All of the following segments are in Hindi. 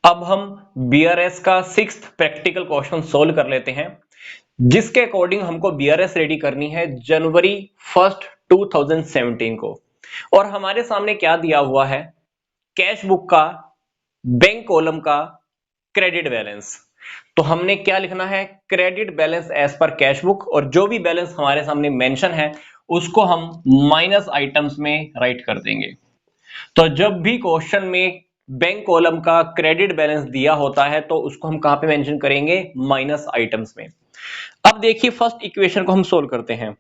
अब हम बीआरएस का 6th प्रैक्टिकल क्वेश्चन सोल्व कर लेते हैं, जिसके अकॉर्डिंग हमको बीआरएस रेडी करनी है जनवरी 1 2017 को। और हमारे सामने क्या दिया हुआ है, कैश बुक का, बैंक कॉलम का क्रेडिट बैलेंस। तो हमने क्या लिखना है, credit balance as per cash book, और जो भी बैलेंस हमारे सामने मेंशन है उसको हम माइनस आइटम्स में राइट कर देंगे। तो जब भी क्वेश्चन में बैंक कॉलम का क्रेडिट बैलेंस दिया होता है तो उसको हम कहां पे मेंशन करेंगे, माइनस आइटम्स में। अब देखिए फर्स्ट इक्वेशन को हम सोल्व करते हैं।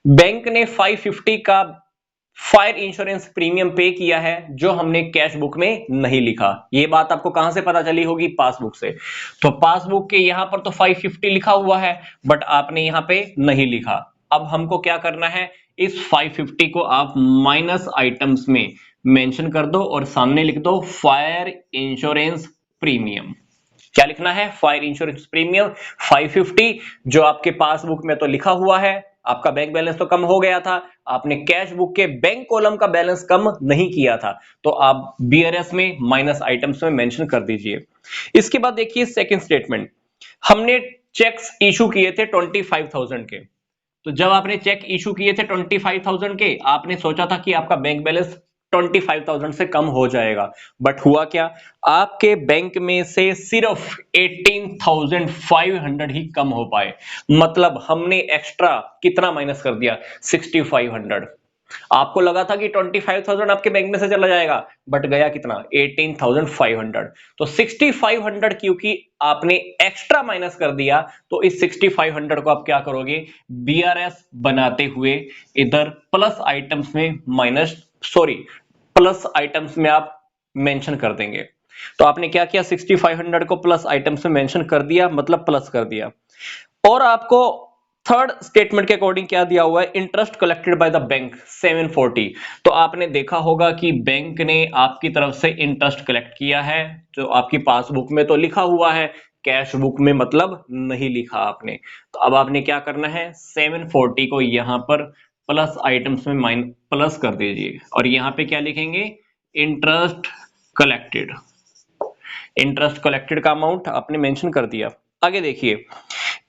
बैंक ने 550 का फायर इंश्योरेंस प्रीमियम पे किया है, जो हमने कैश बुक में नहीं लिखा। ये बात आपको कहां से पता चली होगी, पासबुक से। तो पासबुक के यहां पर तो 550 लिखा हुआ है, बट आपने यहां पे नहीं लिखा। अब हमको क्या करना है, इस 550 को आप माइनस आइटम्स में मेंशन कर दो और सामने लिख दो फायर इंश्योरेंस प्रीमियम। क्या लिखना है, फायर इंश्योरेंस प्रीमियम 550, जो आपके पासबुक में तो लिखा हुआ है। आपका बैंक बैलेंस तो कम हो गया था, आपने कैश बुक के बैंक कॉलम का बैलेंस कम नहीं किया था, तो आप बीआरएस में माइनस आइटम्स में मेंशन कर दीजिए। इसके बाद देखिए सेकंड स्टेटमेंट, हमने चेक्स इशू किए थे 25,000 के। तो जब आपने चेक इशू किए थे 25,000 के, आपने सोचा था कि आपका बैंक बैलेंस 25,000 से कम हो जाएगा, बट हुआ क्या, आपके बैंक में से सिर्फ 18,500 ही कम हो पाए। मतलब हमने एक्स्ट्रा कितना माइनस कर दिया, 6,500। आपको लगा था कि 25,000 आपके बैंक में से चला जाएगा, बट गया कितना, 18,500। तो 6,500 क्योंकि आपने एक्स्ट्रा माइनस कर दिया, तो इस 6,500 को आप क्या करोगे, बीआरएस बनाते हुए इधर प्लस आइटम्स में प्लस आइटम्स में आप मेंशन कर देंगे। तो आपने क्या किया, 6,500 को प्लस आइटम्स में मेंशन कर दिया, मतलब प्लस कर दिया। और आपको थर्ड स्टेटमेंट के अकॉर्डिंग क्या दिया हुआ है, interest collected by the bank 740। तो आपने देखा होगा कि बैंक ने आपकी तरफ से इंटरेस्ट कलेक्ट किया है, जो आपकी पासबुक में तो लिखा हुआ है, कैश बुक में मतलब नहीं लिखा आपने। तो अब आपने क्या करना है, 740 को यहां पर प्लस आइटम्स में प्लस कर दीजिए, और यहां पे क्या लिखेंगे, इंटरेस्ट कलेक्टेड। इंटरेस्ट कलेक्टेड का अमाउंट आपने मेंशन कर दिया। आगे देखिए,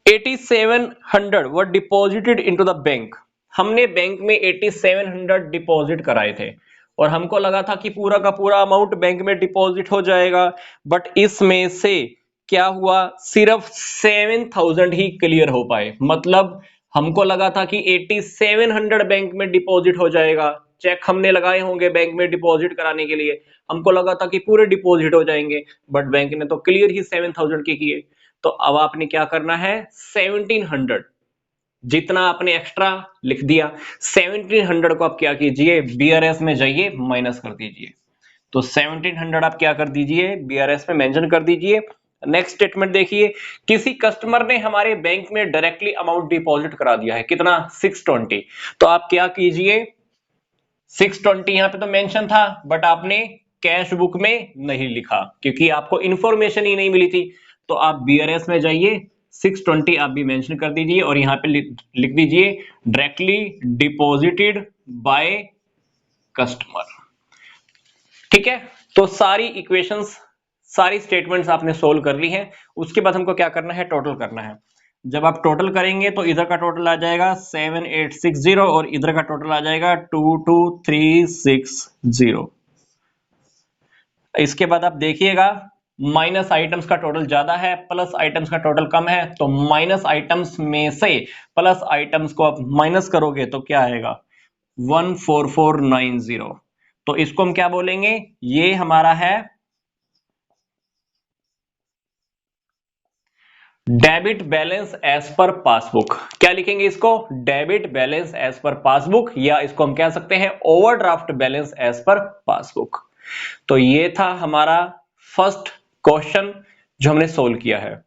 8700 वर डिपॉजिटेड इनटू द बैंक। हमने बैंक में 8700 डिपॉजिट कराए थे, और हमको लगा था कि पूरा का पूरा अमाउंट बैंक में डिपॉजिट हो जाएगा, बट इसमें से क्या हुआ, सिर्फ 7000 ही क्लियर हो पाए। मतलब हमको लगा था कि 8700 बैंक में डिपॉजिट हो जाएगा, चेक हमने लगाए होंगे बैंक में डिपॉजिट कराने के लिए, हमको लगा था कि पूरे डिपॉजिट हो जाएंगे, बट बैंक ने तो क्लियर ही 7000 के किए। तो अब आपने क्या करना है, 1700 जितना आपने एक्स्ट्रा लिख दिया, 1700 को आप क्या कीजिए, बीआरएस में जाइए माइनस कर दीजिए। तो 1700 आप क्या कर दीजिए, बीआरएस में मेंशन कर दीजिए। नेक्स्ट स्टेटमेंट देखिए, किसी कस्टमर ने हमारे बैंक में डायरेक्टली अमाउंट डिपॉजिट करा दिया है, कितना, 620। तो आप क्या कीजिए, 620 यहां पे तो मेंशन था, बट आपने कैश बुक में नहीं लिखा क्योंकि आपको इंफॉर्मेशन ही नहीं मिली थी। तो आप बीआरएस में जाइए, 620 आप भी मेंशन कर दीजिए, और यहां पे लिख दीजिए डायरेक्टली डिपॉजिटेड बाय कस्टमर। ठीक है, तो सारी इक्वेशंस, सारी स्टेटमेंट्स आपने सोल्व कर ली हैं। उसके बाद हमको क्या करना है, टोटल करना है। जब आप टोटल करेंगे तो इधर का टोटल आ जाएगा 7860, और इधर का टोटल आ जाएगा 22360। इसके बाद आप देखिएगा, माइनस आइटम्स का टोटल ज्यादा है, प्लस आइटम्स का टोटल कम है। तो माइनस आइटम्स में से प्लस आइटम्स को आप माइनस करोगे तो क्या आएगा, 14490। तो इसको हम क्या बोलेंगे, ये हमारा है debit balance as per passbook. क्या लिखेंगे इसको, debit balance as per passbook, या इसको हम कह सकते हैं overdraft balance as per passbook. तो ये था हमारा फर्स्ट क्वेश्चन जो हमने सोल्व किया है।